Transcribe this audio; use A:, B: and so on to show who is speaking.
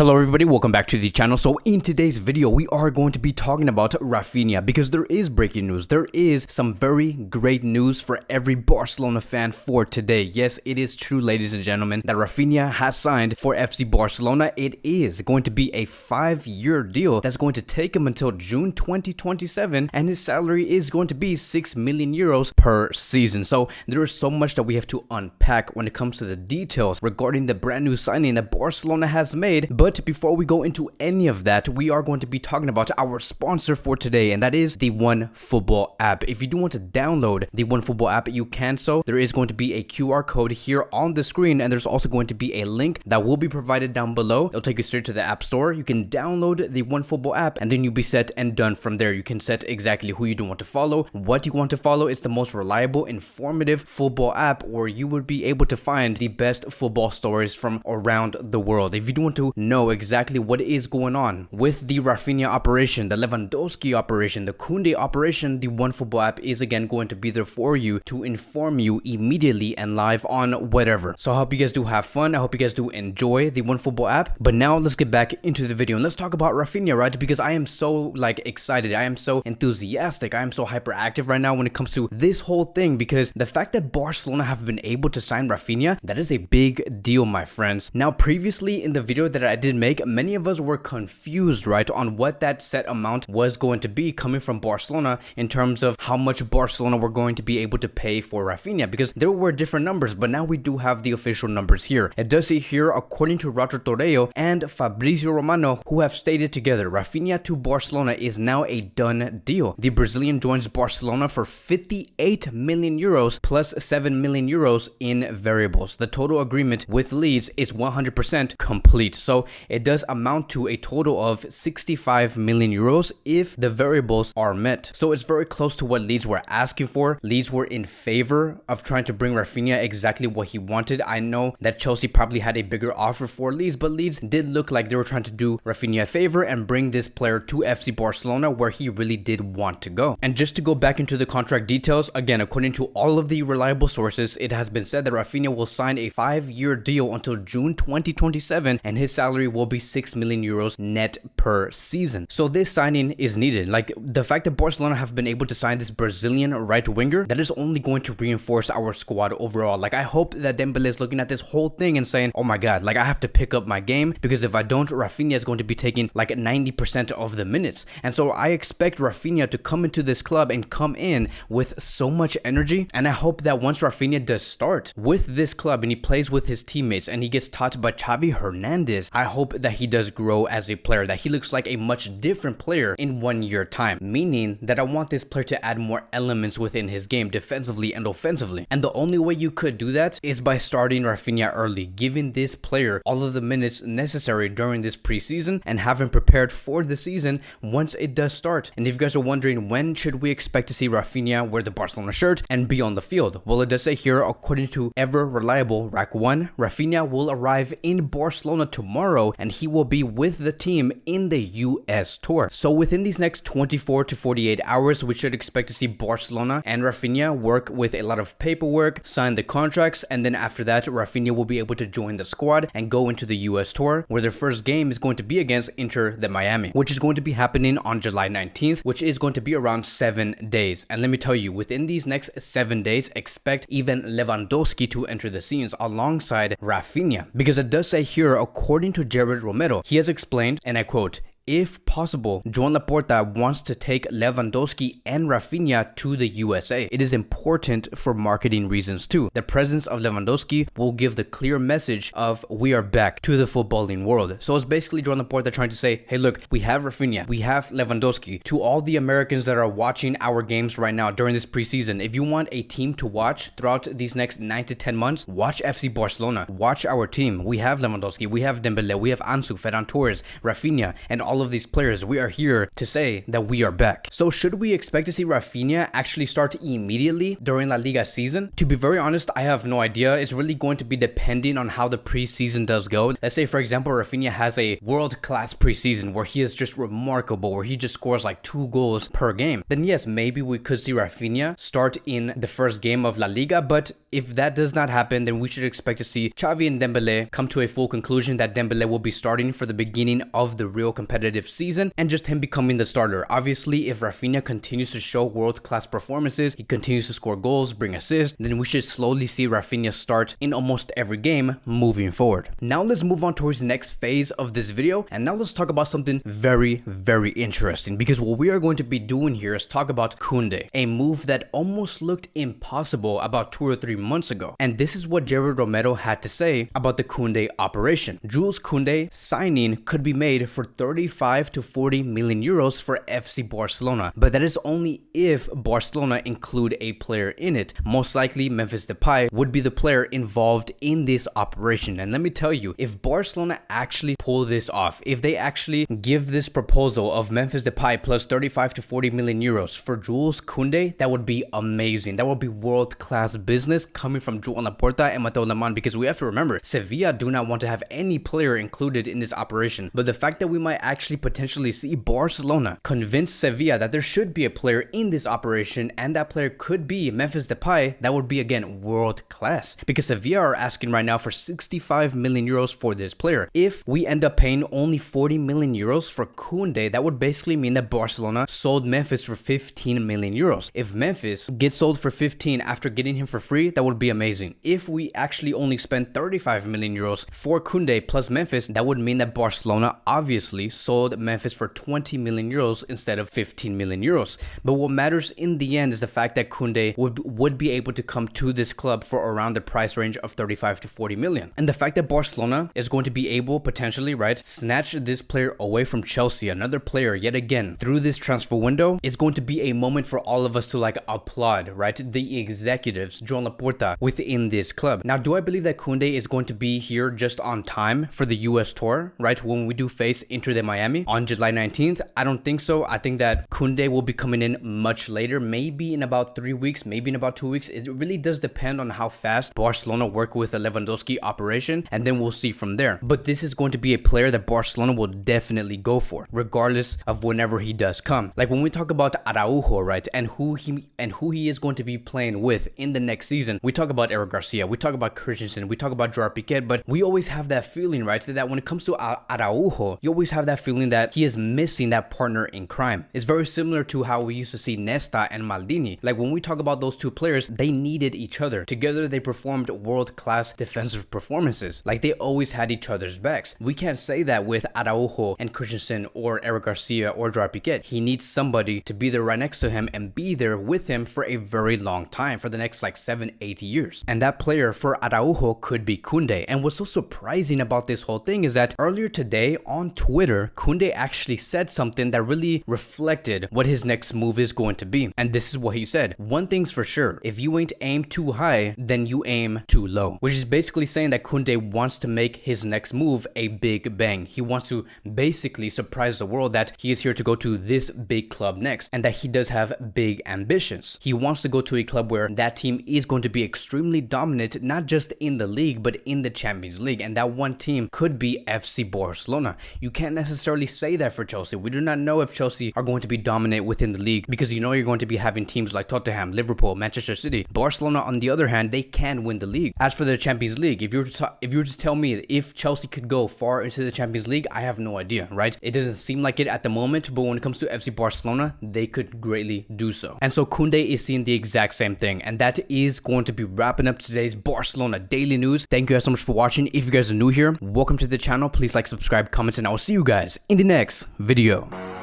A: Hello everybody, welcome back to the channel. So in today's video, we are going to be talking about Raphinha because there is breaking news. There is some very great news for every Barcelona fan for today. Yes, it is true, ladies and gentlemen, that Raphinha has signed for FC Barcelona. It is going to be a 5-year deal that's going to take him until June 2027, and his salary is going to be 6 million euros per season. So there is so much that we have to unpack when it comes to the details regarding the brand new signing that Barcelona has made. But before we go into any of that, we are going to be talking about our sponsor for today, and that is the OneFootball app. If you do want to download the OneFootball app, you can so. There is going to be a QR code here on the screen, and there's also going to be a link that will be provided down below. It'll take you straight to the App Store. You can download the OneFootball app, and then you'll be set and done from there. You can set exactly who you do want to follow, what you want to follow. It's the most reliable, informative football app where you would be able to find the best football stories from around the world. If you do want to know exactly what is going on with the Raphinha operation, the Lewandowski operation, the Kounde operation, the OneFootball app is again going to be there for you to inform you immediately and live on whatever. So I hope you guys do have fun. I hope you guys do enjoy the OneFootball app. But now let's get back into the video and let's talk about Raphinha, right? Because I am so excited. I am so enthusiastic. I am so hyperactive right now when it comes to this whole thing, because the fact that Barcelona have been able to sign Raphinha, that is a big deal, my friends. Now, previously in the video that I did make, many of us were confused, right, on what that set amount was going to be coming from Barcelona in terms of how much Barcelona were going to be able to pay for Raphinha, because there were different numbers, but now we do have the official numbers here. It does say here, according to Roger Torreo and Fabrizio Romano, who have stated together, Raphinha to Barcelona is now a done deal. The Brazilian joins Barcelona for 58 million euros plus 7 million euros in variables. The total agreement with Leeds is 100% complete. So it does amount to a total of 65 million euros if the variables are met. So it's very close to what Leeds were asking for. Leeds were in favor of trying to bring Raphinha exactly what he wanted. I know that Chelsea probably had a bigger offer for Leeds, but Leeds did look like they were trying to do Raphinha a favor and bring this player to FC Barcelona where he really did want to go. And just to go back into the contract details, again, according to all of the reliable sources, it has been said that Raphinha will sign a 5-year deal until June 2027, and his salary will be 6 million euros net per season. So this signing is needed. Like, the fact that Barcelona have been able to sign this Brazilian right winger, that is only going to reinforce our squad overall. Like, I hope that Dembele is looking at this whole thing and saying, oh my god, like, I have to pick up my game, because if I don't, Raphinha is going to be taking like 90% of the minutes. And so I expect Raphinha to come into this club and come in with so much energy, and I hope that once Raphinha does start with this club and he plays with his teammates and he gets taught by Xavi Hernandez, I hope that he does grow as a player, that he looks like a much different player in 1 year time, meaning that I want this player to add more elements within his game defensively and offensively. And the only way you could do that is by starting Raphinha early, giving this player all of the minutes necessary during this preseason and have him prepared for the season once it does start. And if you guys are wondering when should we expect to see Raphinha wear the Barcelona shirt and be on the field, well, it does say here, according to ever reliable Rack 1, Raphinha will arrive in Barcelona tomorrow and he will be with the team in the US tour. So within these next 24 to 48 hours, we should expect to see Barcelona and Raphinha work with a lot of paperwork, sign the contracts, and then after that, Raphinha will be able to join the squad and go into the US tour, where their first game is going to be against Inter de Miami, which is going to be happening on July 19th, which is going to be around 7 days. And let me tell you, within these next 7 days, expect even Lewandowski to enter the scenes alongside Raphinha, because it does say here, according to Jared Romero, he has explained, and I quote, if possible, Joan Laporta wants to take Lewandowski and Raphinha to the USA. It is important for marketing reasons too. The presence of Lewandowski will give the clear message of we are back to the footballing world. So it's basically Joan Laporta trying to say, hey look, we have Raphinha, we have Lewandowski. To all the Americans that are watching our games right now during this preseason, if you want a team to watch throughout these next 9 to 10 months, watch FC Barcelona, watch our team. We have Lewandowski, we have Dembele, we have Ansu, Ferran Torres, Raphinha, and all of these players. We are here to say that we are back. So should we expect to see Raphinha actually start immediately during La Liga season? To be very honest, I have no idea. It's really going to be depending on how the preseason does go. Let's say, for example, Raphinha has a world-class preseason where he is just remarkable, where he just scores like 2 goals per game. Then yes, maybe we could see Raphinha start in the first game of La Liga, but If that does not happen, then we should expect to see Xavi and Dembele come to a full conclusion that Dembele will be starting for the beginning of the real competitive season and just him becoming the starter. Obviously, if Raphinha continues to show world-class performances, he continues to score goals, bring assists, then we should slowly see Raphinha start in almost every game moving forward. Now let's move on towards the next phase of this video, and now let's talk about something very interesting, because what we are going to be doing here is talk about Kounde, a move that almost looked impossible about 2 or 3 months ago. And this is what Jared Romero had to say about the Kounde operation. Jules Koundé signing could be made for 35 to 40 million euros for FC Barcelona, but that is only if Barcelona include a player in it. Most likely Memphis Depay would be the player involved in this operation. And let me tell you, if Barcelona actually pull this off, if they actually give this proposal of Memphis Depay plus 35 to 40 million euros for Jules Koundé, that would be amazing. That would be world-class business coming from Joan Laporta and Mateo Lemon, because we have to remember, Sevilla do not want to have any player included in this operation. But the fact that we might actually potentially see Barcelona convince Sevilla that there should be a player in this operation, and that player could be Memphis Depay, that would be again world-class, because Sevilla are asking right now for 65 million euros for this player. If we end up paying only 40 million euros for Kounde, that would basically mean that Barcelona sold Memphis for 15 million euros. If Memphis gets sold for 15 after getting him for free, that would be amazing. If we actually only spend 35 million euros for Kounde plus Memphis, that would mean that Barcelona obviously sold Memphis for 20 million euros instead of 15 million euros. But what matters in the end is the fact that Kounde would be able to come to this club for around the price range of 35 to 40 million. And the fact that Barcelona is going to be able potentially, right, snatch this player away from Chelsea, another player yet again through this transfer window, is going to be a moment for all of us to like applaud, right, the executives, Joan Laporta within this club. Now, do I believe that Kounde is going to be here just on time for the US tour, right, when we do face Inter de Miami on July 19th? I don't think so. I think that Kounde will be coming in much later, maybe in about 3 weeks, maybe in about 2 weeks. It really does depend on how fast Barcelona work with the Lewandowski operation, and then we'll see from there. But this is going to be a player that Barcelona will definitely go for, regardless of whenever he does come. Like when we talk about Araujo, right, and who he is going to be playing with in the next season, we talk about Eric Garcia, we talk about Christensen, we talk about Gerard Piqué, but we always have that feeling, right, that when it comes to Araujo, you always have that feeling that he is missing that partner in crime. It's very similar to how we used to see Nesta and Maldini. Like when we talk about those two players, they needed each other. Together they performed world-class defensive performances. Like they always had each other's backs. We can't say that with Araujo and Christensen or Eric Garcia or Gerard Piqué. He needs somebody to be there right next to him and be there with him for a very long time, for the next like 7-8 years. And that player for Araujo could be Kounde. And what's so surprising about this whole thing is that earlier today on Twitter, Kounde actually said something that really reflected what his next move is going to be. And this is what he said: one thing's for sure, if you ain't aim too high, then you aim too low. Which is basically saying that Kounde wants to make his next move a big bang. He wants to basically surprise the world that he is here to go to this big club next, and that he does have big ambitions. He wants to go to a club where that team is going to be extremely dominant, not just in the league, but in the Champions League. And that one team could be FC Barcelona. You can't necessarily say that for Chelsea. We do not know if Chelsea are going to be dominant within the league, because you know you're going to be having teams like Tottenham, Liverpool, Manchester City. Barcelona, on the other hand, they can win the league. As for the Champions League, if you were to tell me if Chelsea could go far into the Champions League, I have no idea, right? It doesn't seem like it at the moment, but when it comes to FC Barcelona, they could greatly do so. And so Kounde is seeing the exact same thing. And that is going to be wrapping up today's Barcelona daily news. Thank you guys so much for watching. If you guys are new here, welcome to the channel. Please like, subscribe, comment, and I will see you guys in the next video.